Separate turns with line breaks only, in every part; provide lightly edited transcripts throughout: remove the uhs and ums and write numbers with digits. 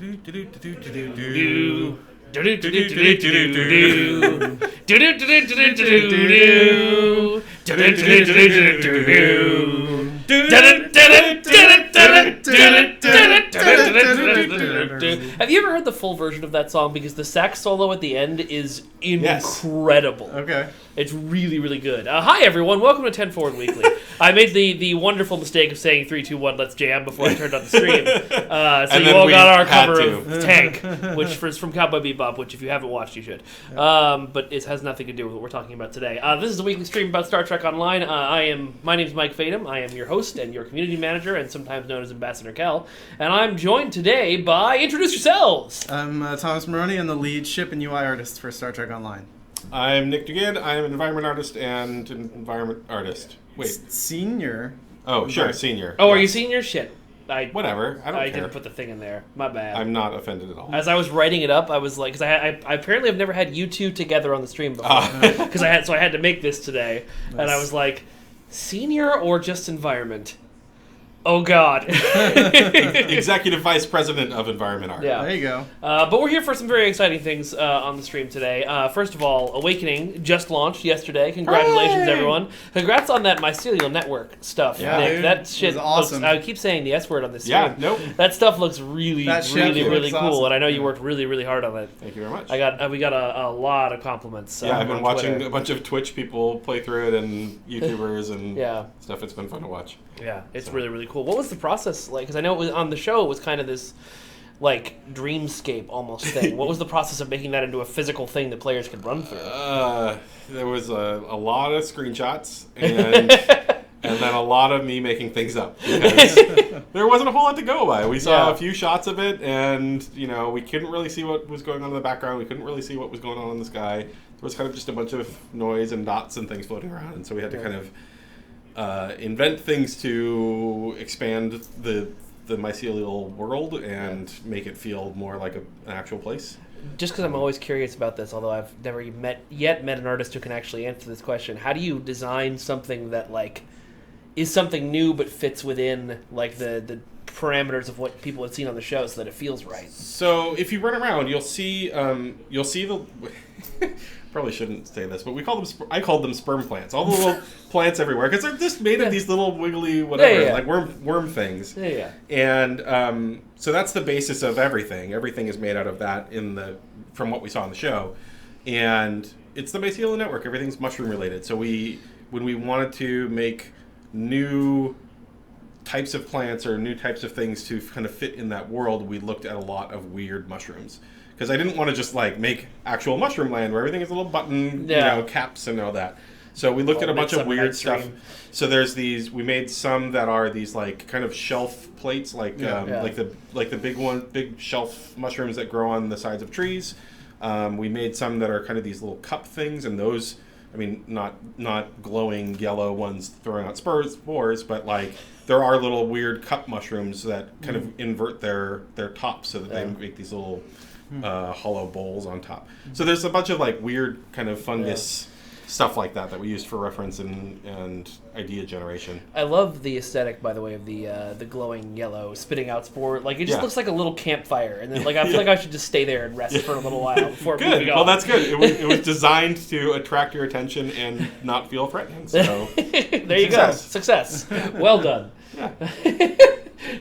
Have you ever heard the full version of that song? Because the sax solo at the end is incredible.
Okay.
It's really, really good. Hi, everyone. Welcome to 10 Forward Weekly. I made the wonderful mistake of saying 3, 2, 1, let's jam before I turned on the stream. So you all got our cover of Tank, which is from Cowboy Bebop, which if you haven't watched, you should. But it has nothing to do with what we're talking about today. This is a weekly stream about Star Trek Online. My name's Mike Fadum. I am your host and your community manager, and sometimes known as Ambassador Kel. And I'm joined today by... Introduce yourselves!
I'm Thomas Maroney. I'm the lead ship and UI artist for Star Trek Online.
I'm Nick Duguid. I'm an environment artist and an environment artist. Wait.
Senior?
Oh, sure, senior.
Oh, are you senior? Shit.
Whatever. I don't care.
Didn't put the thing in there. My bad.
I'm not offended at all.
As I was writing it up, I was like, because I apparently have never had you two together on the stream before. Because I had to make this today, and I was like, senior or just environment? Oh God.
Executive Vice President of Environment Art.
Yeah.
There you go.
But we're here for some very exciting things on the stream today. First of all, Awakening just launched yesterday. Congratulations,
Hooray! Everyone.
Congrats on that Mycelial Network stuff,
Yeah,
Nick.
dude.
That shit
It was awesome.
looks, I keep saying the S word on this stream.
Yeah, nope.
That stuff looks really cool,
awesome.
and I know you worked really, really hard on it.
Thank you very much.
We got a lot of compliments.
I've been
on
watching
Twitter.
a bunch of Twitch people play through it and YouTubers and
Yeah.
stuff. It's been fun to watch.
Yeah, it's really, really cool. What was the process like? Because I know it was on the show, it was kind of this, like, dreamscape almost thing. What was the process of making that into a physical thing that players could run through?
There was a lot of screenshots and and then a lot of me making things up because there wasn't a whole lot to go by. We saw a few shots of it, and we couldn't really see what was going on in the background. We couldn't really see what was going on in the sky. There was kind of just a bunch of noise and dots and things floating around, and so we had to kind of invent things to expand the mycelial world and make it feel more like an actual place.
Just because I'm always curious about this, although I've never met an artist who can actually answer this question. How do you design something that, like, is something new but fits within, like, the parameters of what people have seen on the show so that it feels right?
So if you run around, you'll see the... Probably shouldn't say this, but I called them sperm plants. All the little plants everywhere, because they're just made of these little wiggly whatever, like worm things.
Yeah.
And so that's the basis of everything. Everything is made out of that from what we saw on the show, and it's the mycelial network. Everything's mushroom related. So when we wanted to make new types of plants or new types of things to kind of fit in that world, we looked at a lot of weird mushrooms. Because I didn't want to just make actual mushroom land where everything is a little button, caps and all that. So we looked at a bunch of weird stuff. So there's we made some that are these kind of shelf plates, like the big shelf mushrooms that grow on the sides of trees. We made some that are kind of these little cup things, and those, I mean, not glowing yellow ones throwing out spores, but there are little weird cup mushrooms that kind of invert their tops so that they make these little hollow bowls on top. So there's a bunch of weird kind of fungus stuff like that we used for reference and idea generation.
I love the aesthetic, by the way, of the glowing yellow spitting out spore. It just looks like a little campfire, and then I feel like I should just stay there and rest for a little while before moving on.
Well, that's good. It was designed to attract your attention and not feel threatening. So
there you go. Success. Well done.
Yeah.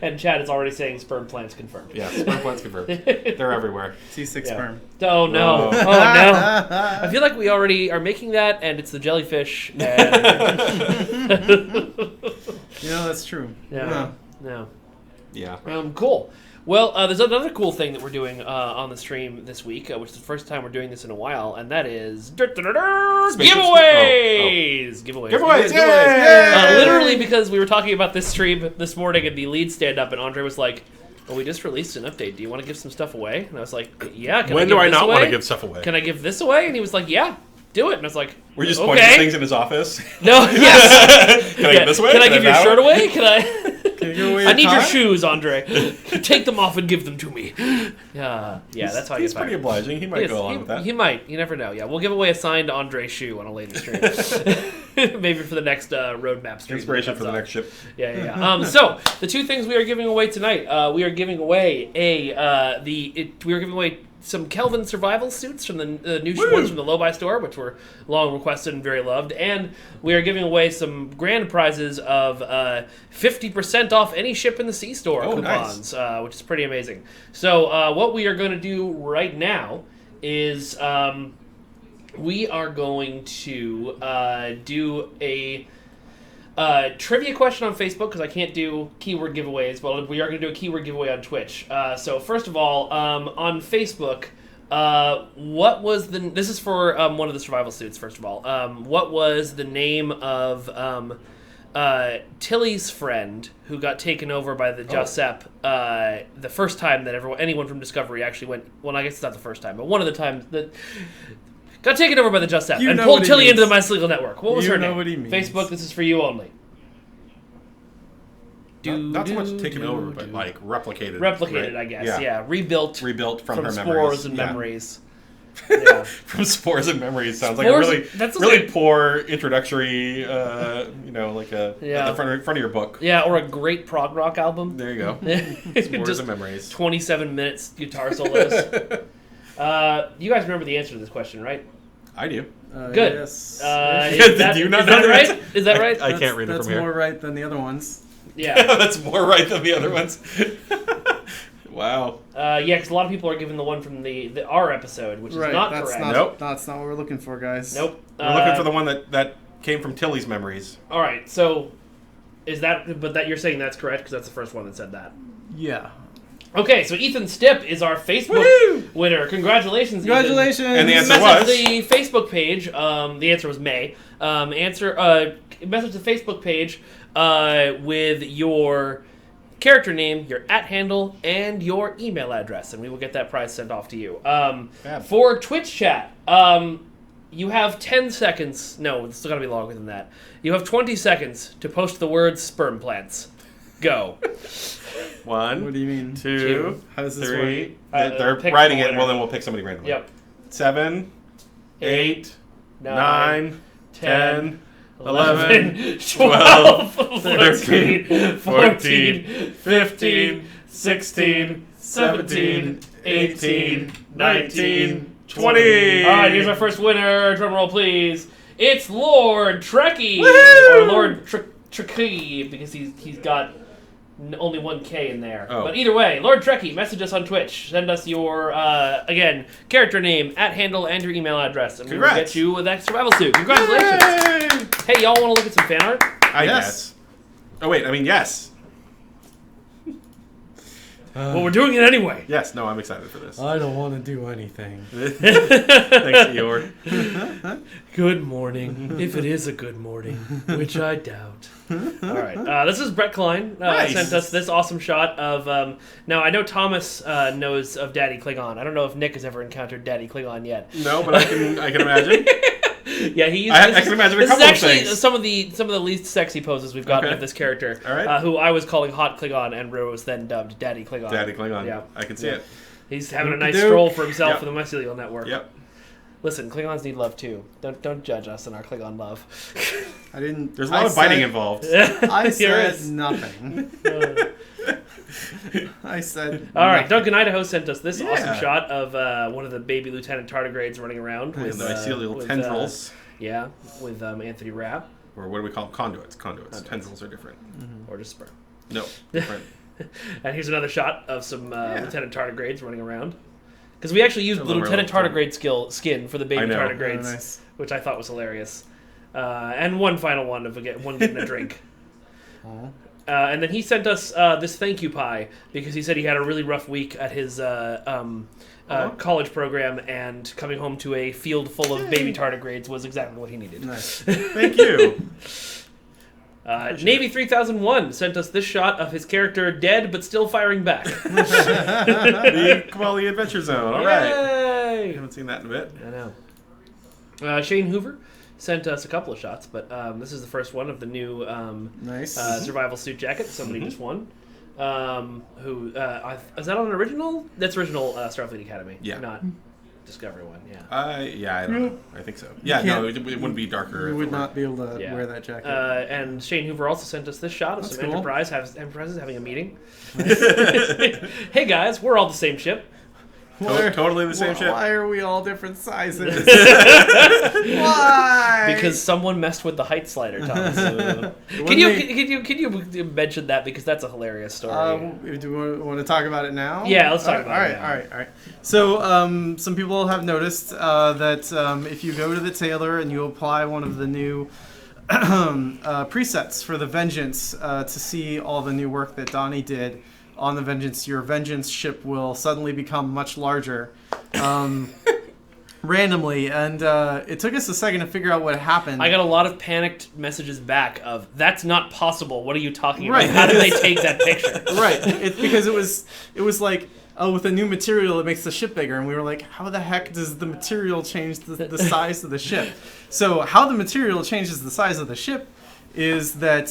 And Chad is already saying sperm plants confirmed.
Yeah, sperm plants confirmed. They're everywhere.
T6 sperm.
Oh, no. Oh, no. I feel like we already are making that, and it's the jellyfish. And...
that's true.
Yeah. No.
Yeah.
Cool. Well, there's another cool thing that we're doing on the stream this week, which is the first time we're doing this in a while, and that is giveaways!
Giveaways! Yay!
Literally, because we were talking about this stream this morning in the lead stand-up, and Andre was like, well, we just released an update. Do you want to give some stuff away? And I was like, yeah.
When do I not want to give stuff away?
Can I give this away? And he was like, yeah. Do it. And I was like,
we're just pointing things in his office.
No, yes.
Can I give this away?
Can I give your shirt away? Can I... I need your shoes, Andre. Take them off and give them to me. Yeah, that's how
he's pretty obliging. He might go along with that.
He might. You never know. Yeah, we'll give away a signed Andre shoe on a later stream. Maybe for the next roadmap stream.
Inspiration for the next ship.
Yeah. So the two things we are giving away tonight, we are giving away some Kelvin survival suits from the new ones from the Low Buy store, which were long requested and very loved, and we are giving away some grand prizes of 50% off any ship in the C store coupons, nice. Which is pretty amazing. So what we are going to do right now is we are going to do a trivia question on Facebook, because I can't do keyword giveaways, but we are going to do a keyword giveaway on Twitch. So first of all, on Facebook, what was this is for one of the survival suits, first of all. What was the name of Tilly's friend who got taken over by the Josep the first time that anyone from Discovery actually went, well, I guess it's not the first time, but one of the times that got taken over by the Josep and pulled Tilly into the My Legal Network. What was her name?
What he means.
Facebook, this is for you only.
Not so much taken over, but like replicated.
Replicated, right? I guess. Yeah. Rebuilt
from her
spores and memories. Yeah.
From spores and memories sounds like a really poor introductory, like at the front of your book.
Yeah, or a great prog rock album.
There you go. Spores and memories.
27 minutes guitar solos. You guys remember the answer to this question, right?
I do.
Good.
Yes.
Is that right? Is that right?
I can't read it from here.
That's more right than the other ones.
Yeah.
That's more right than the other ones. Wow.
Because a lot of people are given the one from our episode, which is not correct.
Nope.
That's not what we're looking for, guys.
Nope.
We're looking for the one that came from Tilly's memories.
All right. So, but you're saying that's correct because that's the first one that said that.
Yeah.
Okay, so Ethan Stipp is our Facebook winner. Congratulations,
Congratulations!
Ethan.
And the answer was?
The Facebook page. The answer was May. Message the Facebook page with your character name, your @handle, and your email address, and we will get that prize sent off to you. For Twitch chat, you have 10 seconds. No, it's still got to be longer than that. You have 20 seconds to post the words sperm plants. Go.
1.
What do you mean?
2.
How does this
3.
work?
They're writing it. Well, then we'll pick somebody randomly.
Yep.
7, 8, 9, 10, 11, 12, 13, 14, 15, 16, 17, 18, 19, 20.
All right, here's our first winner. Drum roll, please. It's Lord Trekkie,
Woo!
or Lord Trekkie, because he's got only one K in there.
Oh.
But either way, Lord Trekkie, message us on Twitch. Send us your, again, character name, @handle, and your email address. And we will get you that survival suit. Congratulations.
Yay!
Hey, y'all want to look at some fan art?
I guess. Oh, wait. I mean, yes.
Well, we're doing it anyway.
Yes. No, I'm excited for this.
I don't want to do anything.
Thanks, Eeyore.
Good morning, if it is a good morning, which I doubt. All right, this is Brett Klein.
Nice.
Sent us this awesome shot of. Now I know Thomas knows of Daddy Klingon. I don't know if Nick has ever encountered Daddy Klingon yet.
No, but I can imagine.
Yeah,
I can imagine a couple of things.
This is actually some of the least sexy poses we've gotten of this character.
All right.
Who I was calling Hot Klingon, and Rose then dubbed Daddy Klingon.
Daddy Klingon.
Yeah,
I can see it.
He's having a nice stroll for himself
Yep.
in the Mycelial Network.
Yep.
Listen, Klingons need love too. Don't judge us in our Klingon love.
I didn't.
There's a lot of biting involved.
I said
is.
nothing. I said.
All right,
nothing.
Duncan Idaho sent us this awesome shot of one of the baby Lieutenant Tardigrades running around with
the mycelial tendrils.
With Anthony Rapp.
Or what do we call them? Conduits. Tendrils are different.
Mm-hmm. Or just sperm.
No, different.
And here's another shot of some Lieutenant Tardigrades running around. Because we actually used the Lieutenant Tardigrade skin for the baby Tardigrades, which I thought was hilarious. And one final one of one getting a drink. And then he sent us this thank you pie because he said he had a really rough week at his college program, and coming home to a field full of baby tardigrades was exactly what he needed.
Nice.
Thank you.
Navy 3001 sent us this shot of his character dead but still firing back.
The Kamali Adventure Zone. All right.
Yay!
I haven't seen that in a bit.
I know. Shane Hoover sent us a couple of shots, but this is the first one of the new
Nice.
survival suit jacket somebody just won. Who is that on an original? That's original Starfleet Academy.
Yeah.
Not Discovery one. Yeah.
I don't know. I think so. Yeah, no, it wouldn't be darker.
You
if
would
it were.
not be able to wear that jacket.
And Shane Hoover also sent us this shot of
That's
some
cool.
Enterprises having a meeting. Hey guys, we're all the same ship.
Totally the same ship.
Why are we all different sizes? Why?
Because someone messed with the height slider, Thomas. Can you mention that, because that's a hilarious story.
Do you want to talk about it now?
Yeah, let's talk about it now.
All right. So, some people have noticed that if you go to the tailor and you apply one of the new presets for the Vengeance to see all the new work that Donnie did on the Vengeance, your Vengeance ship will suddenly become much larger. Randomly, and it took us a second to figure out what happened.
I got a lot of panicked messages back of, "That's not possible. What are you talking
Right.
about? How did they take that picture?"
Right. It's because it was like, oh, with a new material, it makes the ship bigger, and we were like, how the heck does the material change the size of the ship? So how the material changes the size of the ship is that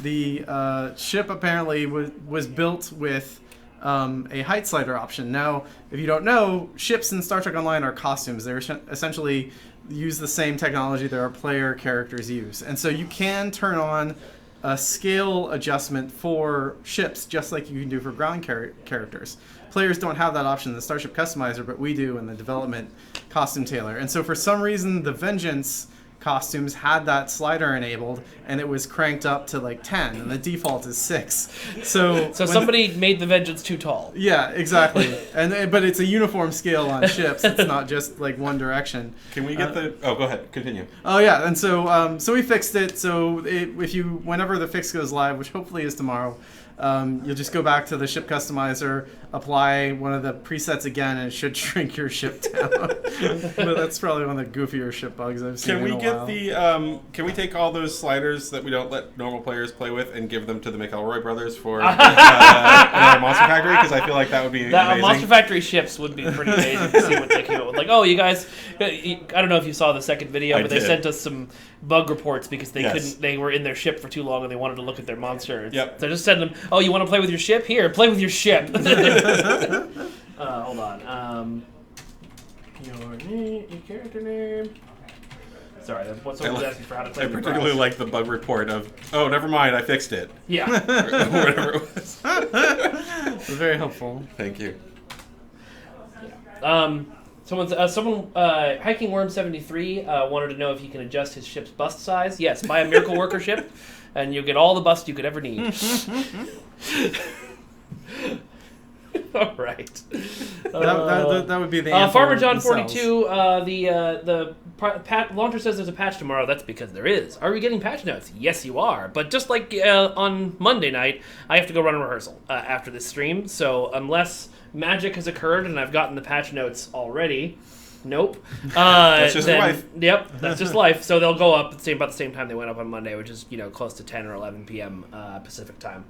the ship apparently was built with a height slider option. Now, if you don't know, ships in Star Trek Online are costumes. They're essentially use the same technology that our player characters use. And so you can turn on a scale adjustment for ships, just like you can do for ground characters. Players don't have that option in the Starship Customizer, but we do in the development costume tailor. And so for some reason, the Vengeance costumes had that slider enabled, and it was cranked up to like 10, and the default is 6. So
somebody made the Vengeance too tall.
Yeah, exactly. But it's a uniform scale on ships. It's not just like one direction.
Can we get the? Oh, go ahead. Continue.
Oh yeah, and so we fixed it. So whenever the fix goes live, which hopefully is tomorrow, you'll just go back to the ship customizer, apply one of the presets again, and it should shrink your ship down. But that's probably one of the goofier ship bugs I've seen.
Can we
in a
get
while.
the? Can we take all those sliders that we don't let normal players play with and give them to the McElroy brothers for our Monster Factory? Because I feel like that would be amazing.
Monster Factory ships would be pretty amazing to see what they came up with. Like, oh, you guys, I don't know if you saw the second video, but they sent us some bug reports because they couldn't. They were in their ship for too long and they wanted to look at their monsters.
Yep.
So just send them. Oh, you want to play with your ship? Here, play with your ship. Hold on. Your character name. Sorry, that's what someone was asking for how to play.
I particularly like the bug report of, oh, never mind, I fixed it.
Yeah.
Or whatever it was.
It was very helpful.
Thank you.
Someone, Hiking Worm 73 wanted to know if you can adjust his ship's bust size. Yes, buy a Miracle Worker ship, and you'll get all the bust you could ever need. All right.
That would be the answer.
Farmer John
themselves.
42. Launcher says there's a patch tomorrow. That's because there is. Are we getting patch notes? Yes, you are. But just like on Monday night, I have to go run a rehearsal after this stream. So unless magic has occurred and I've gotten the patch notes already, nope.
That's just life.
Yep, that's just life. So they'll go up about the same time they went up on Monday, which is close to 10 or 11 p.m. Pacific time.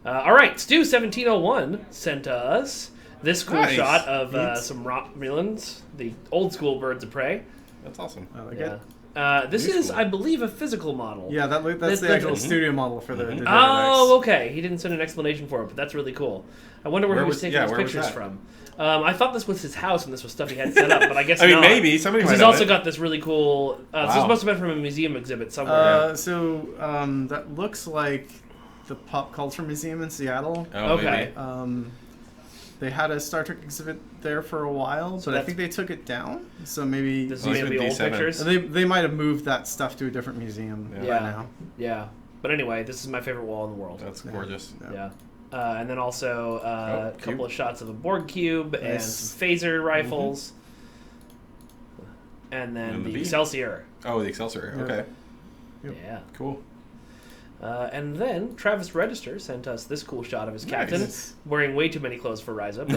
All right, Stu1701 sent us this cool shot of some Romulans, the old school birds of prey.
That's awesome.
I like
Yeah.
it.
This is, I believe, a physical model.
Yeah, that's the actual studio model for the Daredevil.
Oh, okay. He didn't send an explanation for it, but that's really cool. I wonder where he was taking his
where was
pictures
that?
from. I thought this was his house and this was stuff he had set up, but I guess
I mean,
not.
maybe. Somebody might
He's
own
also
it.
got this really cool... So this must have been from a museum exhibit somewhere.
That looks like the Pop Culture Museum in Seattle.
Oh,
Okay.
maybe.
They had a Star Trek exhibit there for a while, but I think they took it down. So maybe
This is
Well,
maybe
it's
old
been D7.
pictures.
they might have moved that stuff to a different museum by now.
Yeah. But anyway, this is my favorite wall in the world.
That's gorgeous.
Yeah. And then also a couple
cube.
of shots of a Borg cube and
Nice.
some phaser rifles. And then
And the
the
bee.
Excelsior.
Oh, the Excelsior.
Yeah.
Okay.
Yep.
Yeah.
Cool.
And then Travis Register sent us this cool shot of his captain
Nice.
wearing way too many clothes for Ryza,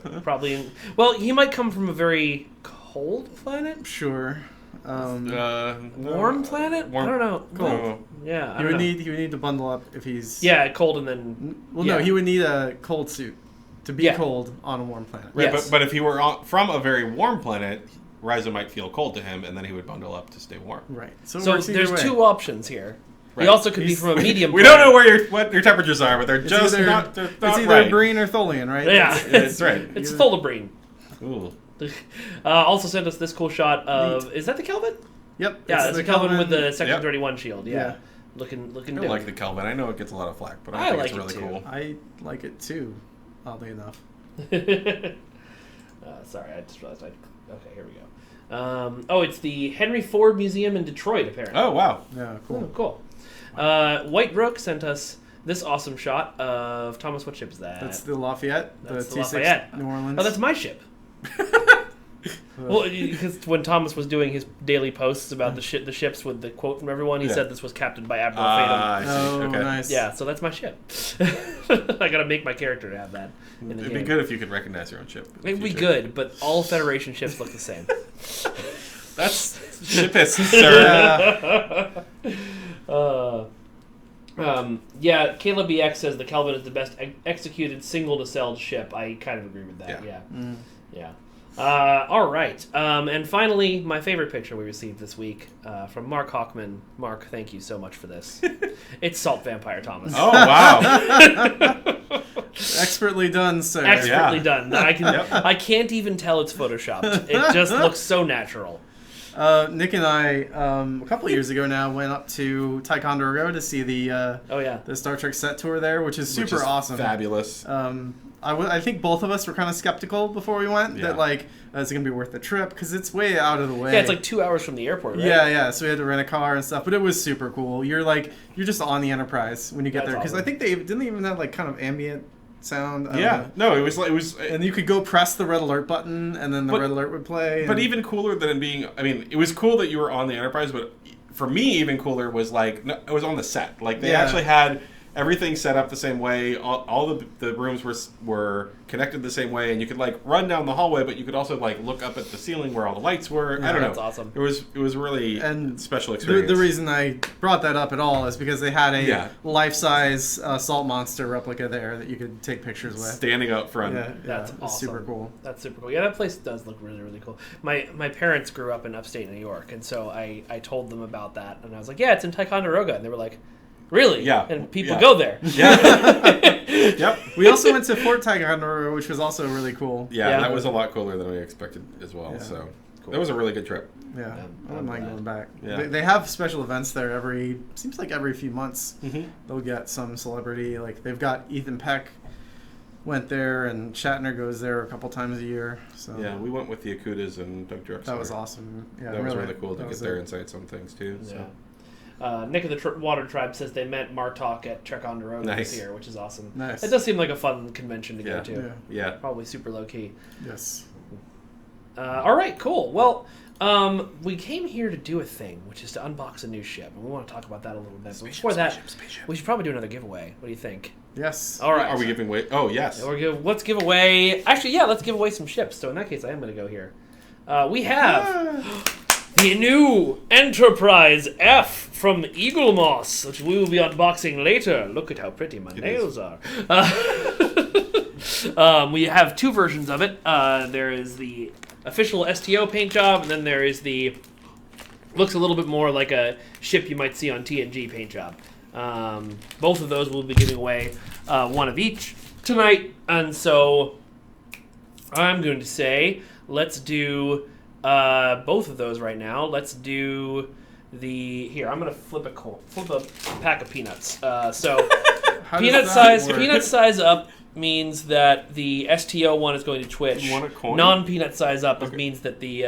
but probably. Well, he might come from a very cold planet,
Sure.
warm planet.
Warm-
I don't know.
Cool.
Yeah, I
He
don't
would
know.
need to bundle up if he's
Cold and then.
Well,
yeah.
no, he would need a cold suit to be
Yeah.
cold on a warm planet.
Right,
Yes.
but if he were from a very warm planet, Ryza might feel cold to him, and then he would bundle up to stay warm.
Right. So, it
So
works either
there's
way.
2 options here. He
Right.
also could be from a medium.
We don't know what your temperatures are, but they're
It's
just
either,
not. They're
it's
not
either
right.
Breen or Tholian, right?
Yeah.
That's right.
It's Tholabreen.
Ooh.
Also sent us this cool shot of... Is that the Kelvin?
Yep.
Yeah, it's the Kelvin with the Section
Yep.
31 shield. Yeah.
Yeah.
Looking
I
dope.
like the Kelvin. I know it gets a lot of flack, but I
I
think
like
it's
it
really
too.
cool.
I like it too, oddly enough.
Sorry, I just realized Okay, here we go. It's the Henry Ford Museum in Detroit, apparently.
Oh wow.
Yeah,
Oh,
cool.
cool. White Brook sent us this awesome shot of... Thomas, what ship is that?
That's the Lafayette,
That's
the
the
T6
Lafayette.
New Orleans.
Oh, that's my ship. Well, because when Thomas was doing his daily posts about the ships with the quote from everyone, he said this was captained by Admiral Fathom.
I see.
Oh,
Okay.
nice.
Yeah, so that's my ship. I gotta make my character to have that in the
It'd
game.
be good if you could recognize your own ship. in the
It'd be
future.
good, but all Federation ships look the same.
That's shipist, sir.
Yeah, Caleb BX says the Kelvin is the best executed single-nacelled ship. I kind of agree with that.
Yeah.
Yeah. All right. And finally, my favorite picture we received this week from Mark Hockman. Mark, thank you so much for this. It's Salt Vampire Thomas.
Oh wow.
Expertly done, sir.
Expertly
Yeah.
done. I can't even tell it's photoshopped. It just looks so natural.
Nick and I, a couple of years ago now, went up to Ticonderoga to see the
Oh yeah.
the Star Trek set tour there, which is super
Which is
awesome.
Fabulous.
I think both of us were kind of skeptical before we went
Yeah.
that like is it gonna be worth the trip because it's way out of the way.
Yeah, it's like 2 hours from the airport, right?
Yeah. So we had to rent a car and stuff, but it was super cool. You're just on the Enterprise when you get
That's
there because I
awesome.
think they didn't even have like kind of ambient sound. I don't
Yeah.
know.
No, it was.
And you could go press the red alert button, and then the
But-
red alert would play.
But
and-
even cooler than it being, I mean, it was cool that you were on the Enterprise, but for me, even cooler was like, no, it was on the set. Like, they
Yeah.
actually had everything set up the same way. All the rooms were connected the same way, and you could, like, run down the hallway, but you could also, like, look up at the ceiling where all the lights were. I don't know.
That's awesome.
It was really
And
special
The,
experience.
the reason I brought that up at all is because they had a
Yeah.
life-size salt monster replica there that you could take pictures with.
Standing up front.
Yeah,
That's
it's
awesome.
super cool.
That's super cool. Yeah, that place does look really, really cool. My parents grew up in upstate New York, and so I told them about that, and I was like, yeah, it's in Ticonderoga, and they were like, really?
Yeah.
And people
Yeah.
go there.
Yeah. Yep.
We also went to Fort Ticonderoga, which was also really cool.
Yeah,
Yeah.
that was a lot cooler than we expected as well.
Yeah.
So
Cool.
that was a really good trip.
Yeah, I
I'm
wouldn't mind
glad.
going back.
Yeah.
They have special events there seems like every few months.
Mm-hmm.
They'll get some celebrity. Like they've got Ethan Peck went there, and Shatner goes there a couple times a year. So
Yeah, we went with the Akutas and Doug Drexler.
that was awesome. Yeah,
That was really cool to
that
get
was
their
it.
insights on things too. So.
Yeah. Nick of the Water Tribe says they met Martok at Ticonderoga
Nice.
this year, which is awesome.
Nice.
It does seem like a fun convention to
Yeah.
go to.
Yeah.
Yeah.
Probably super low key.
Yes.
All right, cool. Well, we came here to do a thing, which is to unbox a new ship, and we want to talk about that a little bit. But before that, we should probably do another giveaway. What do you think?
Yes.
All right.
Are we giving away? Oh, yes.
Let's give away. Actually, yeah, let's give away some ships. So in that case, I am going to go here. We have the new Enterprise F from Eagle Moss, which we will be unboxing later. Look at how pretty my nails are. We have 2 versions of it. There is the official STO paint job, and then there is the looks a little bit more like a ship you might see on TNG paint job. Both of those we'll be giving away one of each tonight, and so I'm going to say let's do both of those right now. Let's do here. I'm going to flip a pack of peanuts. So
How does
peanut
that
size
work?
peanut size up means that the STO one is going to twitch.
You want a coin?
Non-peanut size up
Okay.
means that the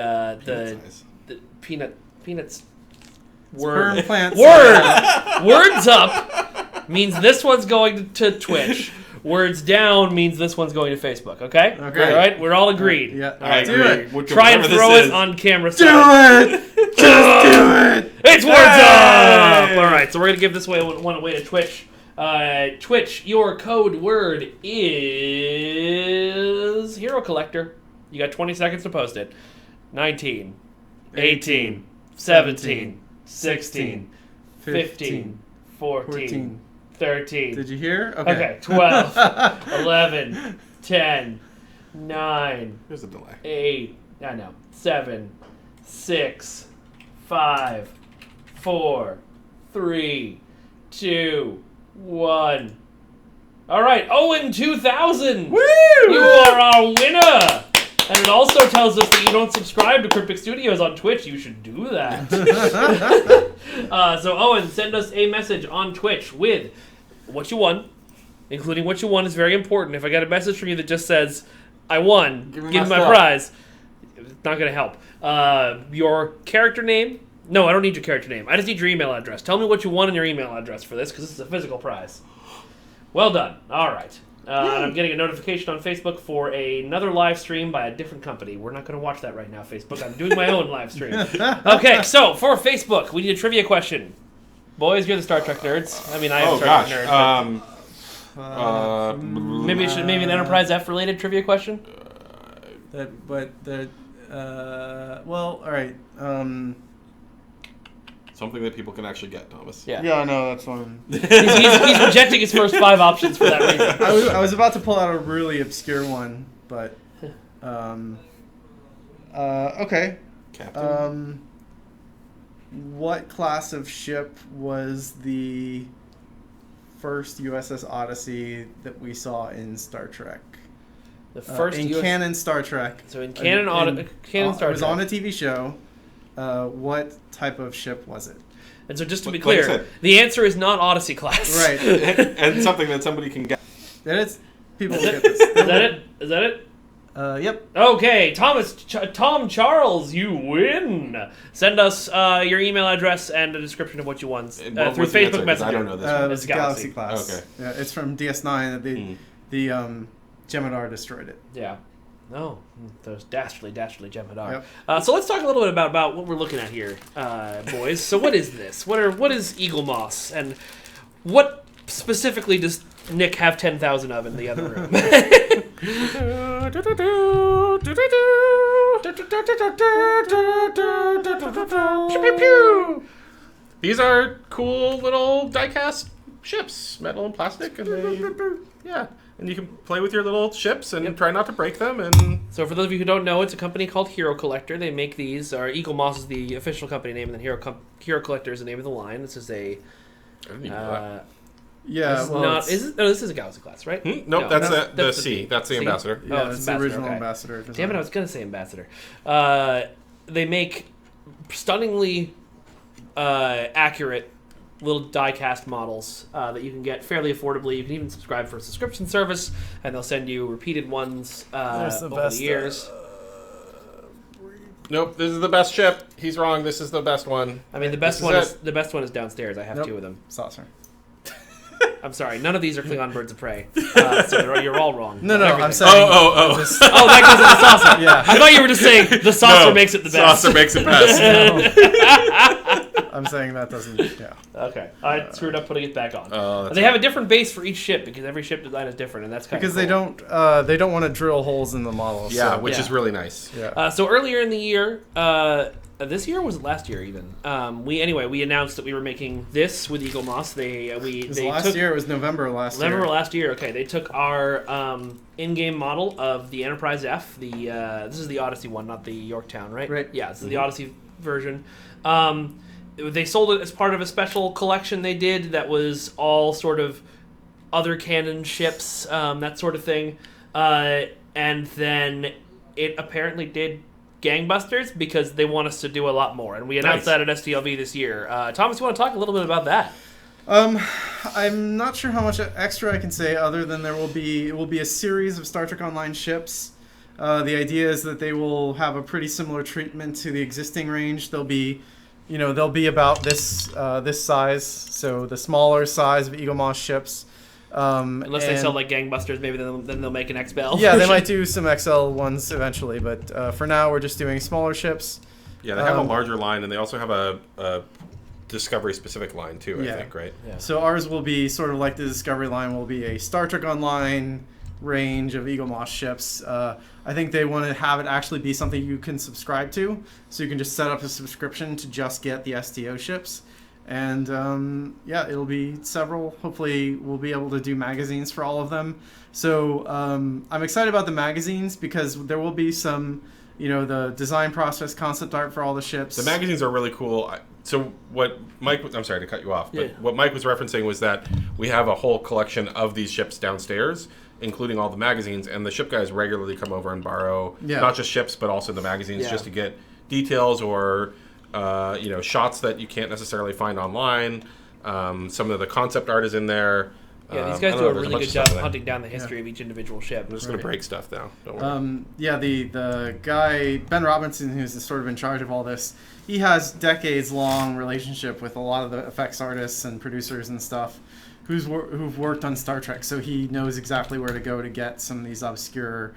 Size.
the peanuts
Sperm plants.
words up means this one's going to Twitch. Words down means this one's going to Facebook. Okay.
Okay.
All right. We're all agreed.
Yeah.
All right.
Do it.
Try and throw it on camera.
Do it. Just do it.
It's words
Hey!
up. All right. So we're gonna give this one away to Twitch. Twitch, your code word is Hero Collector. You got 20 seconds to post it. 19, 18, 17, 16, 15, 14, 13.
Did you hear?
Okay, 12, 11, 10, 9,
There's a delay.
8, I know. 7, 6, 5, 4, 3, 2, 1. All right, Owen 2000.
Woo!
You are our winner. And it also tells us that you don't subscribe to Cryptic Studios on Twitch. You should do that. So Owen, send us a message on Twitch with what you won, including what you won is very important. If I get a message from you that just says, I won, give me my prize, it's not going to help. Your character name. No, I don't need your character name. I just need your email address. Tell me what you won and your email address for this, because this is a physical prize. Well done. All right. And I'm getting a notification on Facebook for another live stream by a different company. We're not going to watch that right now, Facebook. I'm doing my own live stream. Okay, so for Facebook, we need a trivia question. Boys, you're the Star Trek nerds. I mean, I am a Star Trek nerd. Maybe an Enterprise F related trivia question.
Well, all right.
Something that people can actually get, Thomas.
Yeah, I know, that's one.
He's rejecting his first 5 options for that reason.
I was about to pull out a really obscure one, but okay.
Captain.
What class of ship was the first USS Odyssey that we saw in Star Trek?
The first
in canon Star Trek.
So in canon Star Trek.
It was on a TV show. What type of ship was it?
And so just to be clear, the answer is not Odyssey class.
Right.
And something that somebody can get.
That is. People will get this.
Is that it? Is that it?
Yep.
Okay, Tom Charles, you win. Send us your email address and a description of what you won through Facebook Messenger.
I don't know this one.
It's Galaxy class.
Okay.
Yeah, it's from DS9. The Jem'Hadar destroyed it.
Yeah. No, those dastardly Jem'Hadar.
Yep.
So let's talk a little bit about what we're looking at here, boys. So what is this? What is Eaglemoss, and what specifically does Nick have 10,000 of in the other room?
These are cool little die-cast ships, metal and plastic, and and you can play with your little ships and try not to break them. And
so for those of you who don't know, it's a company called Hero Collector. They make these. Eaglemoss is the official company name, and then Hero Collector is the name of the line. This is a.
I didn't even know that.
Yeah,
this is a Galaxy class, right?
Nope, no, that's the C. That's the Ambassador.
Yeah, it's the original Ambassador.
Damn it, I was going to say Ambassador. They make stunningly accurate little die-cast models that you can get fairly affordably. You can even subscribe for a subscription service, and they'll send you repeated ones over the years.
Nope, this is the best ship. He's wrong. This is the best one.
I mean, the best one is downstairs. I have 2 of them.
Saucer.
I'm sorry, none of these are Klingon birds of prey. So you're all wrong.
No, I'm saying.
Oh,
that goes in the saucer.
Yeah.
I thought you were just saying the saucer makes it the best.
Saucer makes it best.
I'm saying that doesn't. Yeah.
Okay, I screwed up putting it back on. They have a different base for each ship because every ship design is different, and that's kind of
cool. They don't want to drill holes in the model.
Yeah, which is really nice.
Yeah.
So earlier in the year, this year or was it last year even? We announced that we were making this with Eaglemoss. Last
year. It was November last year.
November last year. Okay, they took our in-game model of the Enterprise F. This is the Odyssey one, not the Yorktown, right?
Right.
Yeah, this is the Odyssey version. They sold it as part of a special collection they did that was all sort of other canon ships, that sort of thing. And then it apparently did gangbusters because they want us to do a lot more. And we announced that at STLV this year. Thomas, you want to talk a little bit about that?
I'm not sure how much extra I can say other than it will be a series of Star Trek Online ships. The idea is that they will have a pretty similar treatment to the existing range. They'll be about this size, so the smaller size of Eaglemoss ships.
Unless they sell like gangbusters, maybe then they'll make an XL.
Yeah, they might do some XL ones eventually, but for now we're just doing smaller ships.
Yeah, they have a larger line, and they also have a Discovery-specific line too, I think, right?
Yeah. So ours will be sort of like the Discovery line will be a Star Trek Online range of Eaglemoss ships. I think they want to have it actually be something you can subscribe to, so you can just set up a subscription to just get the STO ships. And it'll be several. Hopefully we'll be able to do magazines for all of them. So I'm excited about the magazines because there will be some the design process, concept art for all the ships.
The magazines are really cool. So what Mike, I'm sorry to cut you off, but what Mike was referencing was that we have a whole collection of these ships downstairs, including all the magazines, and the ship guys regularly come over and borrow not just ships, but also the magazines just to get details or, shots that you can't necessarily find online. Some of the concept art is in there.
Yeah, these guys do a really good job hunting down the history of each individual ship.
I'm just going to break stuff now. Don't worry.
The guy, Ben Robinson, who's sort of in charge of all this, he has decades-long relationship with a lot of the effects artists and producers and stuff who've worked on Star Trek, so he knows exactly where to go to get some of these obscure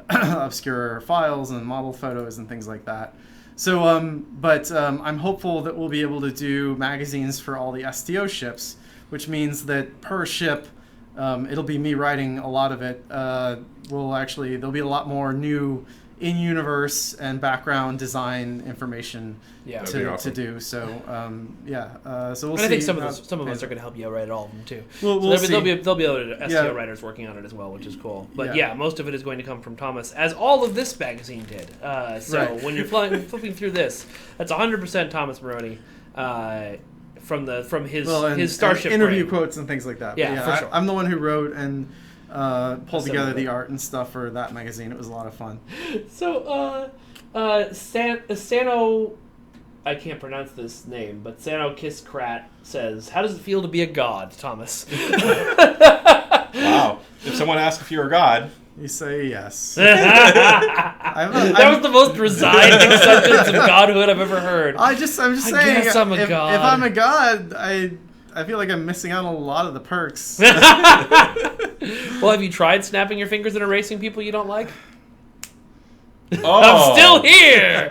files and model photos and things like that. So, I'm hopeful that we'll be able to do magazines for all the STO ships, which means that per ship, it'll be me writing a lot of it. There'll be a lot more new in-universe and background design information to do. So, so we'll see.
I think some of us are going to help you write all of them too.
We'll see.
There'll be other STO writers working on it as well, which is cool. But most of it is going to come from Thomas, as all of this magazine did. When you're flipping through this, that's 100% Thomas Maroney. From his Starship
interview
brain.
quotes and things like that.
Yeah, for sure.
I'm the one who wrote and pulled together the art and stuff for that magazine. It was a lot of fun.
So, Sano, I can't pronounce this name, but Sano Kiskrat says, "How does it feel to be a god, Thomas?"
Wow. If someone asked if you're a god,
you say yes.
That was the most resigned acceptance of godhood I've ever heard.
I'm just saying.
Guess I'm a god.
If I'm a god, I feel like I'm missing out on a lot of the perks.
Well, have you tried snapping your fingers and erasing people you don't like?
Oh.
I'm still here.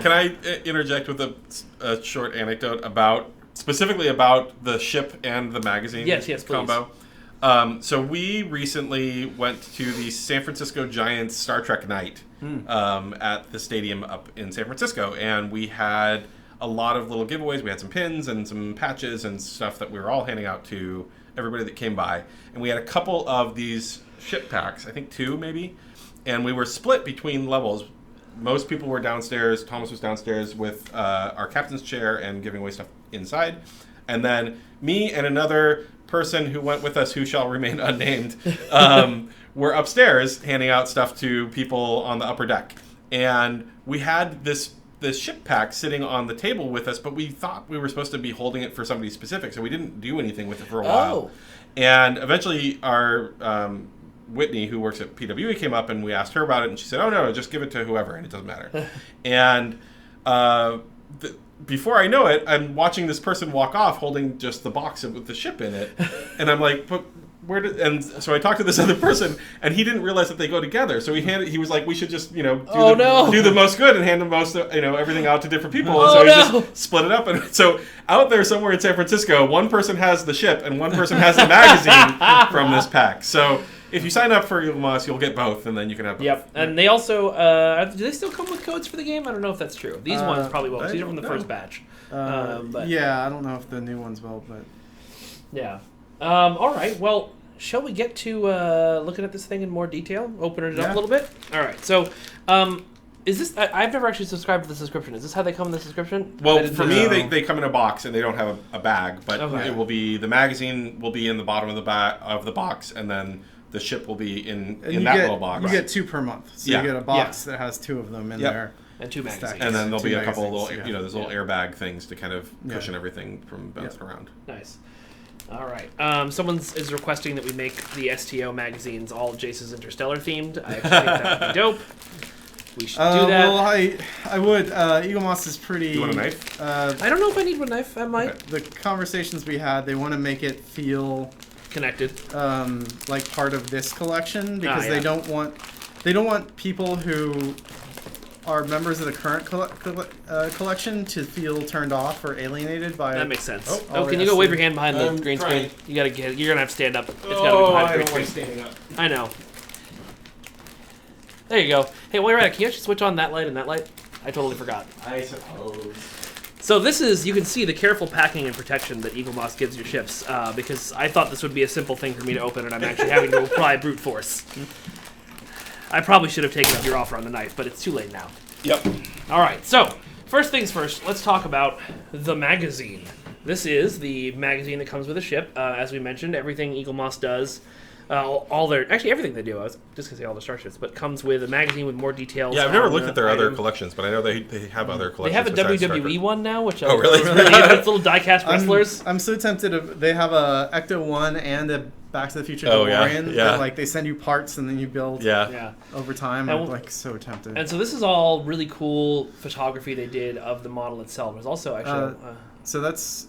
Can I interject with a short anecdote specifically about the ship and the magazine combo? So we recently went to the San Francisco Giants Star Trek night at the stadium up in San Francisco, and we had a lot of little giveaways. We had some pins and some patches and stuff that we were all handing out to everybody that came by, and we had a couple of these ship packs, I think 2 maybe, and we were split between levels. Most people were downstairs. Thomas was downstairs with our captain's chair and giving away stuff inside, and then me and another person who went with us, who shall remain unnamed, were upstairs handing out stuff to people on the upper deck. And we had this ship pack sitting on the table with us, but we thought we were supposed to be holding it for somebody specific, so we didn't do anything with it for a while. And eventually our Whitney, who works at PWE, came up and we asked her about it, and she said, "Oh no, just give it to whoever, and it doesn't matter." And before I know it, I'm watching this person walk off holding just the box with the ship in it, and I'm like, "But where did?" And so I talked to this other person, and he didn't realize that they go together. So he was like, "We should just do the most good and hand the most everything out to different people." And so he just split it up, and so out there somewhere in San Francisco, one person has the ship and one person has the magazine from this pack. So if you sign up for Eagle Moss, you'll get both, and then you can have both.
Yep, and they also do they still come with codes for the game? I don't know if that's true. These ones probably won't. These are from the first batch.
But yeah, I don't know if the new ones will, but
yeah. All right. Well, shall we get to looking at this thing in more detail? Open it up a little bit. All right. So, is this? I've never actually subscribed to the subscription. Is this how they come in the subscription?
Well, for me, they come in a box and they don't have a bag, but it will be the magazine will be in the bottom of the box, and then the ship will be in that little box.
You get 2 per month, so you get a box that has 2 of them in there.
And 2 magazines.
And then there'll be a couple of little, those little airbag things to kind of cushion everything from bouncing around.
Nice. All right. Someone is requesting that we make the STO magazines all Jace's Interstellar themed. I actually think that would be dope. We should do that.
Well, I would. Eagle Moss is pretty...
Do you want a knife?
I don't know if I need one knife. I might.
Okay. The conversations we had, they want to make it feel...
connected.
Like part of this collection, because they don't want people who are members of the current collection to feel turned off or alienated by.
That makes sense. Can you go wave your hand behind the green screen? You gotta get. You're gonna have to stand up. It's gotta be behind the green screen.
Standing up.
I know. There you go. Hey, while you're at it, can you actually switch on that light and that light? I totally forgot.
I suppose.
So this is, you can see the careful packing and protection that Eagle Moss gives your ships, because I thought this would be a simple thing for me to open, and I'm actually having to apply brute force. I probably should have taken up your offer on the knife, but it's too late now.
Yep.
All right, so first things first, let's talk about the magazine. This is the magazine that comes with a ship. As we mentioned, everything Eaglemoss does, everything they do, I was just going to say all the starships, but comes with a magazine with more details.
Yeah, I've never looked at their other collections, but I know they have other collections.
They have a
besides
WWE one now, which
Oh, really?
It's little die-cast wrestlers.
I'm so tempted. They have a Ecto 1 and a Back to the Future
Oh,
DeLorean.
yeah.
That, like, they send you parts and then you build
Yeah.
over time.
And
I'm like so tempted.
And so this is all really cool photography they did of the model itself. There's also actually...
So that's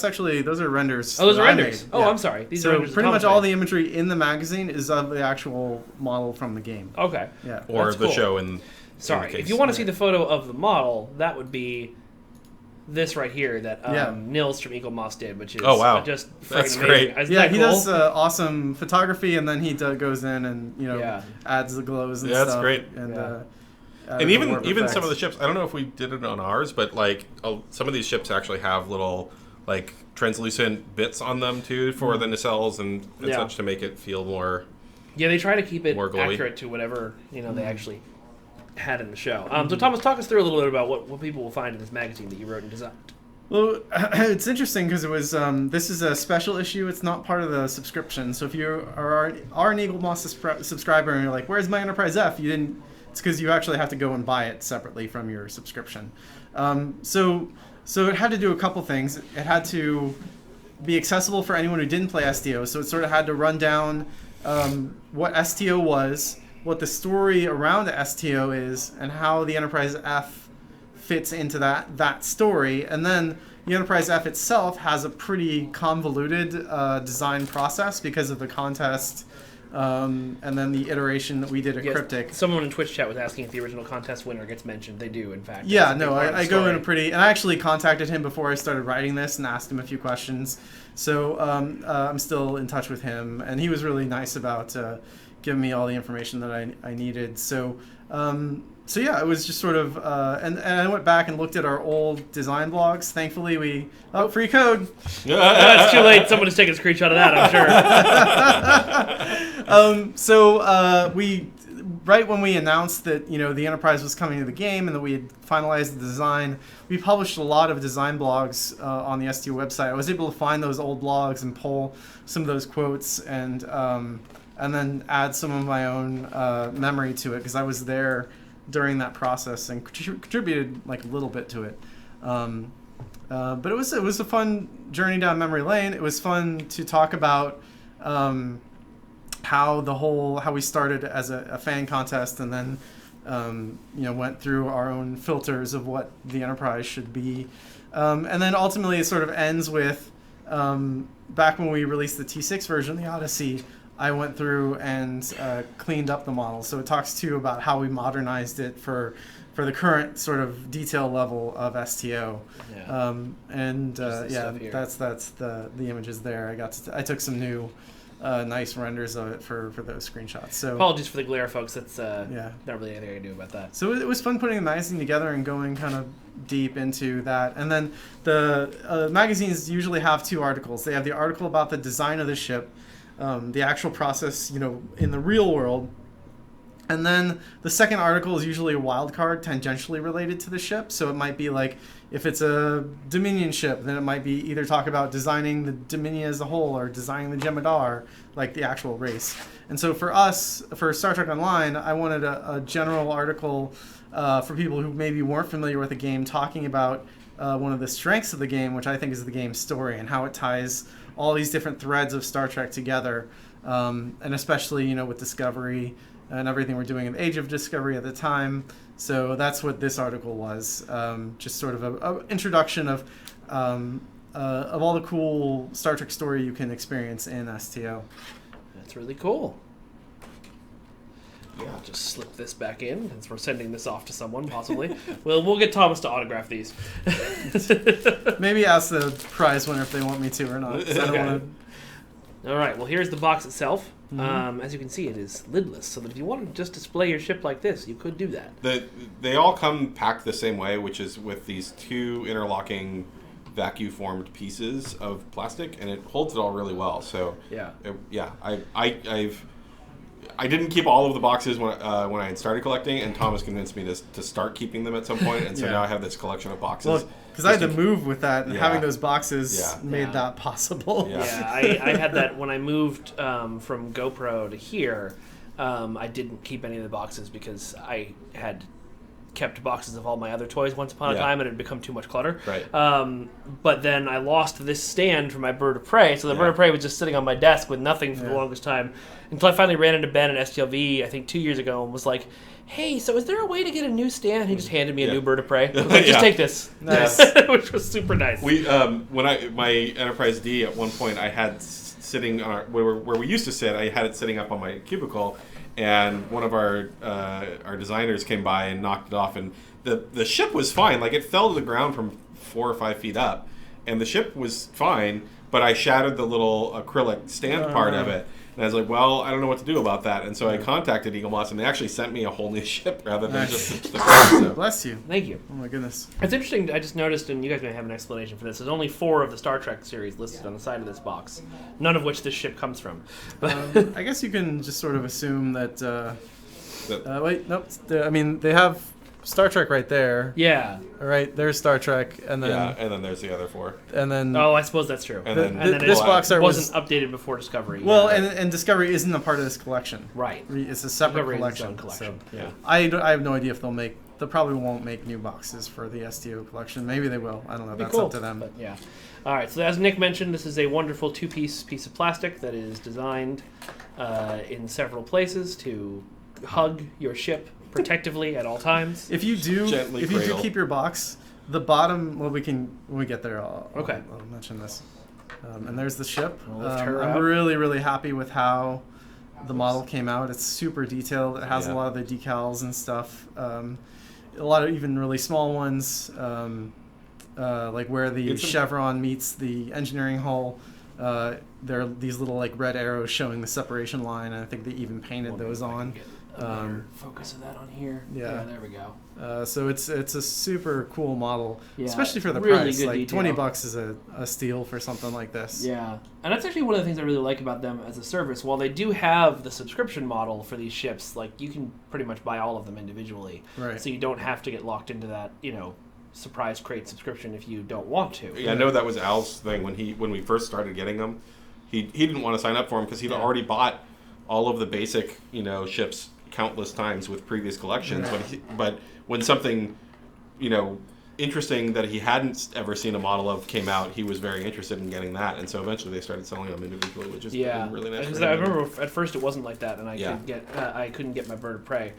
actually, those are renders.
those are
that I
renders.
made.
Oh,
Yeah.
I'm sorry. These are
So
renders
pretty much
Thomas
all
made.
the imagery in the magazine is of the actual model from the game.
Okay.
Yeah.
Or
That's
the
cool.
show in
Sorry.
the case.
If you want to see the photo of the model, that would be this right here that Nils from Eaglemoss did, which is
Oh, wow.
just
That's
freaking
great.
amazing. Isn't
Yeah,
that
he
cool?
does awesome photography, and then he goes in and
Yeah.
adds the glows and
Yeah,
stuff.
that's great.
And,
Yeah.
And
the
even
warp
some of
effects.
the ships, I don't know if we did it on ours, but like some of these ships actually have little like translucent bits on them too for the nacelles and
Yeah.
such to make it feel more.
Yeah, they try to keep it
More glowy.
accurate to whatever they actually had in the show.
Mm-hmm.
So Thomas, talk us through a little bit about what people will find in this magazine that you wrote and designed.
Well, it's interesting because it was this is a special issue. It's not part of the subscription. So if you are an Eaglemoss subscriber and you're like, "Where's my Enterprise F?" You didn't. It's because you actually have to go and buy it separately from your subscription. So it had to do a couple things. It had to be accessible for anyone who didn't play STO. So it sort of had to run down what STO was, what the story around STO is, and how the Enterprise F fits into that story. And then the Enterprise F itself has a pretty convoluted design process because of the contest and then the iteration that we did at
Yes,
Cryptic.
Someone in Twitch chat was asking if the original contest winner gets mentioned. They do, in fact.
Yeah,
That's a big
no,
part of the
I go in
story.
a pretty... And I actually contacted him before I started writing this and asked him a few questions. So I'm still in touch with him. And he was really nice about giving me all the information that I needed. So yeah, it was just sort of... and I went back and looked at our old design blogs. Thankfully, we... Oh, free code!
It's too late. Someone has taken a screenshot of that, I'm sure.
We... Right when we announced that the Enterprise was coming to the game and that we had finalized the design, we published a lot of design blogs on the STO website. I was able to find those old blogs and pull some of those quotes and then add some of my own memory to it because I was there during that process and contributed like a little bit to it. But it was a fun journey down memory lane. It was fun to talk about how we started as a fan contest and then went through our own filters of what the Enterprise should be, and then ultimately it sort of ends with back when we released the T6 version, the Odyssey. I went through and cleaned up the model, so it talks too about how we modernized it for the current sort of detail level of STO.
Yeah.
Yeah, that's the images there. I took some new nice renders of it for those screenshots. So
Apologies for the glare, folks. That's not really anything I can do about that.
So it was fun putting the magazine together and going kind of deep into that. And then the magazines usually have two articles. They have the article about the design of the ship, the actual process, in the real world. And then the second article is usually a wild card tangentially related to the ship. So it might be like, if it's a Dominion ship, then it might be either talk about designing the Dominion as a whole or designing the Jem'Hadar, like the actual race. And so for us, for Star Trek Online, I wanted a general article for people who maybe weren't familiar with the game, talking about one of the strengths of the game, which I think is the game's story and how it ties all these different threads of Star Trek together. And especially, with Discovery and everything we're doing in the Age of Discovery at the time. So that's what this article was, just sort of an introduction of all the cool Star Trek story you can experience in STO.
That's really cool. I'll just slip this back in since we're sending this off to someone, possibly. We'll get Thomas to autograph these.
Maybe ask the prize winner if they want me to or not. 'Cause I don't want
All right, well, here's the box itself.
Mm-hmm.
As you can see, it is lidless, so that if you wanted to just display your ship like this, you could do that.
They all come packed the same way, which is with these two interlocking vacuum-formed pieces of plastic, and it holds it all really well. So
Yeah.
I've I didn't keep all of the boxes when I had started collecting, and Thomas convinced me to start keeping them at some point, and so now I have this collection of boxes.
Well, because I had to move with that, and having those boxes made that possible.
Yeah, I had that when I moved from GoPro to here. I didn't keep any of the boxes because I had kept boxes of all my other toys once upon a time, and it had become too much clutter.
Right.
But then I lost this stand for my bird of prey, so the bird of prey was just sitting on my desk with nothing for the longest time, until I finally ran into Ben at STLV, I think 2 years ago, and was like, hey, so is there a way to get a new stand? He just handed me a new bird of prey. I was like, just take this.
Nice.
Which was super nice.
We when my Enterprise D at one point I had sitting on where we used to sit, I had it sitting up on my cubicle, and one of our designers came by and knocked it off, and the ship was fine. Like, it fell to the ground from 4 or 5 feet up, and the ship was fine, but I shattered the little acrylic stand part of it. And I was like, well, I don't know what to do about that. And so I contacted Eagle Moss, and they actually sent me a whole new ship rather than just the so.
Bless you.
Thank you.
Oh my goodness.
It's interesting, I just noticed, and you guys may have an explanation for this, there's only 4 of the Star Trek series listed on the side of this box, none of which this ship comes from.
I guess you can just sort of assume that... wait, nope. I mean, they have Star Trek right there.
Yeah.
Right, there's Star Trek, and then...
Yeah, and then there's the other 4.
And then...
Oh, I suppose that's true.
And then
this box art
wasn't updated before Discovery.
Well, and Discovery isn't a part of this collection.
Right.
It's a separate
Discovery is its
collection.
own collection.
So
Yeah.
I have no idea if they probably won't make new boxes for the STO collection. Maybe they will. I don't know. That's
cool.
up to them.
But yeah. All right. So as Nick mentioned, this is a wonderful 2-piece of plastic that is designed in several places to hug your ship protectively at all times.
If you do keep your box, the bottom. Well, when we get there, I'll mention this. And there's the ship. I'm really, really happy with how the model came out. It's super detailed. It has a lot of the decals and stuff. A lot of even really small ones, like where the chevron meets the engineering hull. There are these little like red arrows showing the separation line, and I think they even painted those on.
Focus of that on here.
Yeah,
there we go.
So it's a super cool model, especially for the
really
price.
Good
like
detail.
$20 is a steal for something like this.
Yeah, and that's actually one of the things I really like about them as a service. While they do have the subscription model for these ships, like you can pretty much buy all of them individually.
Right.
So you don't have to get locked into that, surprise crate subscription if you don't want to.
Yeah, I know that was Al's thing when we first started getting them. He didn't want to sign up for them because he'd already bought all of the basic ships countless times with previous collections. But when something interesting that he hadn't ever seen a model of came out, he was very interested in getting that, and so eventually they started selling them individually, which is really nice.
Because I remember at first it wasn't like that, and I couldn't get my bird of prey.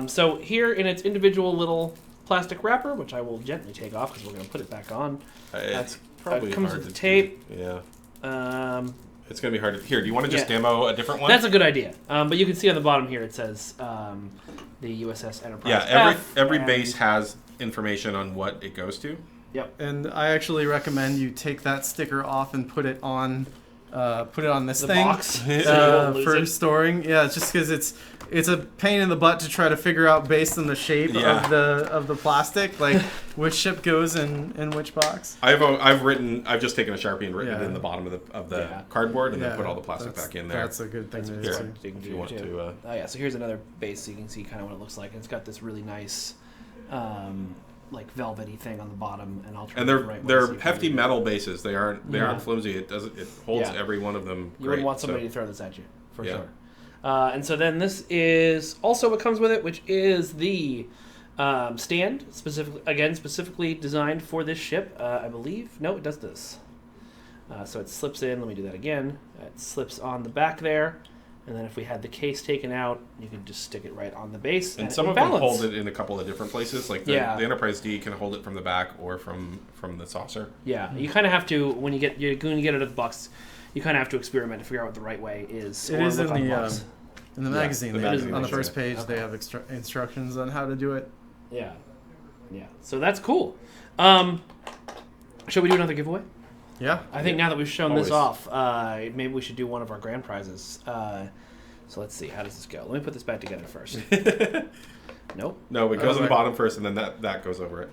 So here in its individual little plastic wrapper, which I will gently take off because we're going to put it back on.
It's probably
it comes
hard
with
to
tape.
Yeah. It's going to be hard to... Here, do you want to just demo a different one?
That's a good idea. But you can see on the bottom here it says the USS Enterprise.
Yeah, every base has information on what it goes to.
Yep.
And I actually recommend you take that sticker off and put it on this
the
thing
box
for storing. Yeah, just because it's a pain in the butt to try to figure out based on the shape of the plastic, like which ship goes in which box.
I've just taken a Sharpie and written it in the bottom of the cardboard and then put all the plastic back in there.
That's a good thing to do.
If you want to.
So here's another base so you can see kind of what it looks like. It's got this really nice like velvety thing on the bottom, and I'll try.
And they're hefty metal bases. They aren't flimsy. It holds every one of them.
You wouldn't want somebody to throw this at you for sure. And so then this is also what comes with it, which is the stand, specifically designed for this ship, I believe. No, it does this. So it slips in. Let me do that again. It slips on the back there. And then if we had the case taken out, you can just stick it right on the base.
And some of them hold it in a couple of different places. Like the Enterprise D can hold it from the back or from the saucer.
Yeah, you kind of have to, when you get it out of the box, you kind of have to experiment to figure out what the right way is.
It is in the magazine. On the first page,
okay.
They have instructions on how to do it.
Yeah. So that's cool. Shall we do another giveaway?
Yeah.
I think now that we've shown this off, maybe we should do one of our grand prizes. So let's see. How does this go? Let me put this back together first. Nope.
No, it goes on the bottom first, and then that goes over it.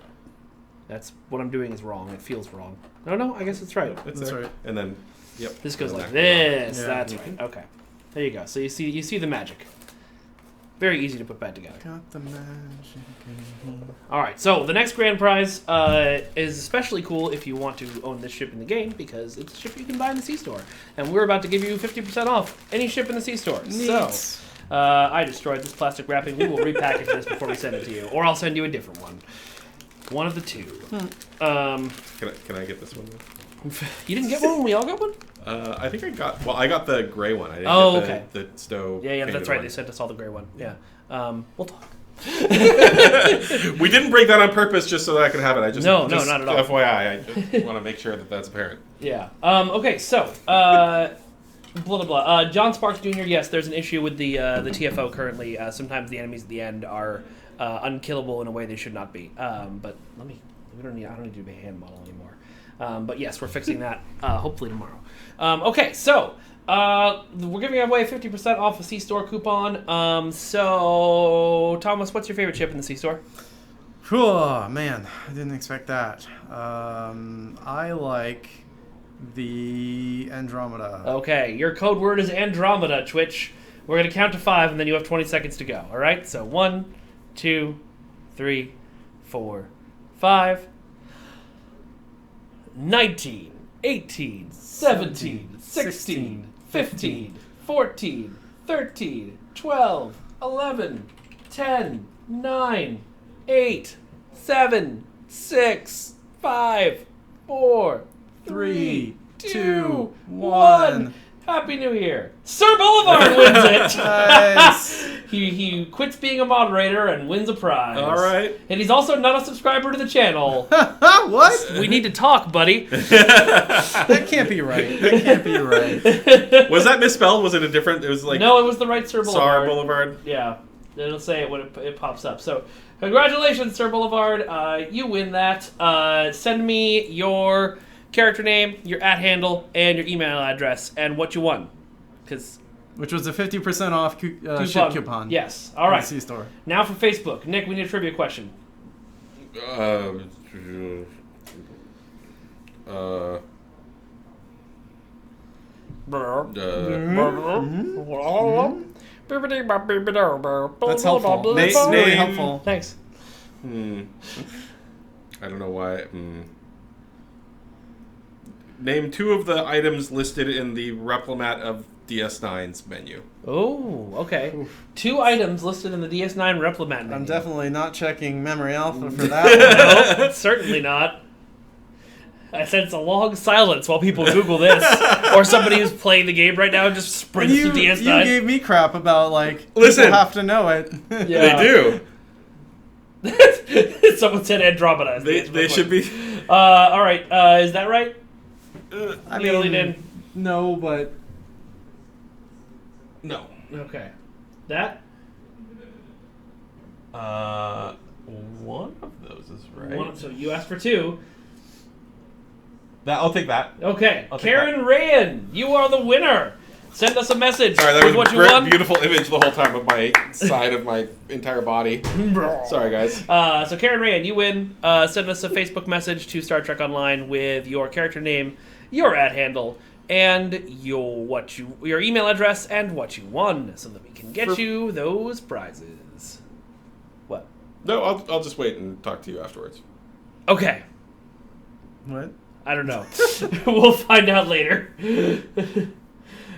That's what I'm doing is wrong. It feels wrong. No, I guess it's right.
That's right. And then,
This goes like this.
Yeah.
That's right. Okay. There you go. So you see the magic. Very easy to put back together.
Got the magic in me.
All right, so the next grand prize is especially cool if you want to own this ship in the game because it's a ship you can buy in the C-Store. And we're about to give you 50% off any ship in the C-Store.
Neat.
So, I destroyed this plastic wrapping. We will repackage this before we send it to you. Or I'll send you a different one. One of the two.
Can I get this one?
You didn't get one when we all got one?
I think I got the gray one. I didn't get the Stowe.
Yeah, that's right.
one.
They sent us all the gray one. Yeah. We'll talk.
We didn't break that on purpose just so that I could have it.
No, not at all.
FYI, I just want to make sure that that's apparent.
Yeah. Okay, so, blah, blah, blah. John Sparks Jr., yes, there's an issue with the TFO currently. Sometimes the enemies at the end are unkillable in a way they should not be. But I don't need to do a hand model anymore. But yes, we're fixing that hopefully tomorrow. Okay, so we're giving away 50% off a C-Store coupon. So, Thomas, what's your favorite ship in the C-Store?
Oh, man, I didn't expect that. I like the Andromeda.
Okay, your code word is Andromeda, Twitch. We're going to count to 5, and then you have 20 seconds to go. All right? So 1, 2, 3, 4, 5, 19, 18, 17, 16, 15, 14, 13, 12, 11, 10, 9, 8, 7, 6, 5, 4, 3, 2, 1. Happy New Year. Sir Boulevard wins it.
Nice.
He quits being a moderator and wins a prize.
All right.
And he's also not a subscriber to the channel.
What?
We need to talk, buddy.
That can't be right. That can't be right.
Was that misspelled? Was it a different? It was like
No, it was the right Sir Boulevard.
Sar Boulevard.
Yeah. It'll say it when it pops up. So, congratulations, Sir Boulevard. You win that. Send me your character name, your @handle, and your email address, and what you won.
Which was a 50% off ship coupon.
Yes. All right.
C-Store.
Now for Facebook. Nick, we need a trivia question.
That's helpful.
That's
Really
name.
helpful.
Thanks.
I don't know why. Name 2 of the items listed in the Replimat of DS9's menu.
Oh, okay. Oof. 2 items listed in the DS9 Replimat menu.
I'm definitely not checking Memory Alpha for that one.
No, certainly not. I sense a long silence while people Google this. Or somebody who's playing the game right now just sprints to DS9.
You gave me crap about,
Listen,
people have to know it.
Yeah.
They
do. Someone said Andromeda.
They should be.
All right. Is that right?
I mean,
in.
No, but...
No.
Okay. That?
One of those is right.
So you asked for 2.
I'll take that.
Okay. Karen Rayan, you are the winner. Send us a message.
Sorry, that
with
was
what you won.
Beautiful image the whole time of my side of my entire body. Sorry, guys.
So Karen Rayan, you win. Send us a Facebook message to Star Trek Online with your character name, your @handle, and your email address and what you won, so that we can get you those prizes. What?
No, I'll just wait and talk to you afterwards.
Okay.
What?
I don't know. We'll find out later.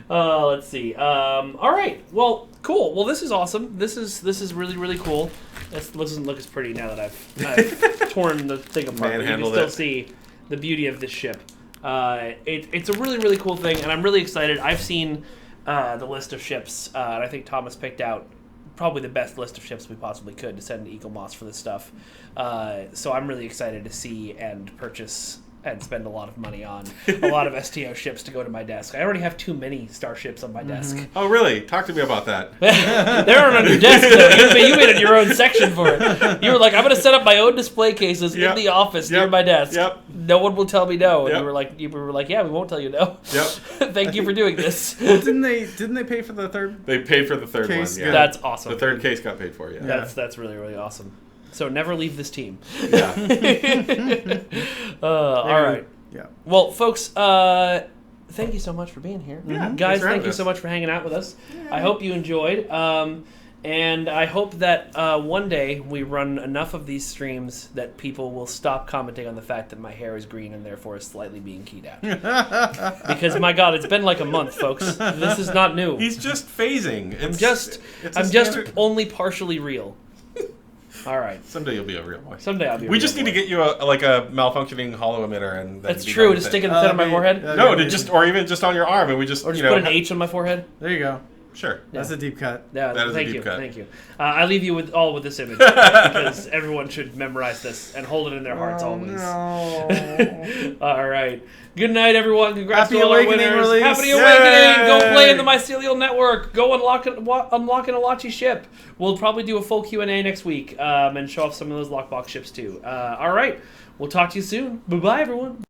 Let's see. All right. Well, cool. Well, this is awesome. This is really, really cool. This doesn't look as pretty now that I've torn the thing apart. But you can still see the beauty of this ship. It's a really, really cool thing, and I'm really excited. I've seen the list of ships, and I think Thomas picked out probably the best list of ships we possibly could to send to Eagle Moss for this stuff. So I'm really excited to see and purchase and spend a lot of money on a lot of STO ships to go to my desk. I already have too many starships on my desk.
Oh, really? Talk to me about that.
They aren't on your desk, though. You made it your own section for it. You were like, I'm going to set up my own display cases in the office near my desk.
Yep.
No one will tell me no. And you were like, yeah, we won't tell you no.
Yep.
Thank you for doing this.
Well, didn't they pay for the third?
They paid for the third
case?
one. Yeah.
That's awesome.
The third case got paid for. Yeah.
That's really, really awesome. So never leave this team.
Yeah.
All right.
Yeah.
Well, folks, thank you so much for being here.
Yeah,
Guys,
thanks for having
thank you
us.
so much for hanging out with us. I hope you enjoyed. And I hope that one day we run enough of these streams that people will stop commenting on the fact that my hair is green and therefore is slightly being keyed out. Because, my God, it's been like a month, folks. This is not new.
He's just phasing.
I'm
It's
just
standard-
only partially real. All right.
Someday you'll be a real boy.
Someday I'll be.
We just need to get you a malfunctioning hollow emitter, and then
That's
be
true.
done
To
with
stick
it.
in the center of my
that'd be-
forehead,
that'd
No,
be
to
amazing.
or even just on your arm, and we just
or just
you know
put an H on my forehead.
There you go.
Sure.
That's a deep cut.
Yeah,
That is a
thank
deep
you,
cut.
thank you. I leave you with this image because everyone should memorize this and hold it in their hearts always.
No.
All right. Good night, everyone. Congrats
Happy
to all our
Awakening
winners.
release.
Happy Awakening! Go
Yay!
play in the Mycelial Network. Go unlock an Alachi ship. We'll probably do a full Q&A next week and show off some of those lockbox ships too. All right. We'll talk to you soon. Bye-bye, everyone.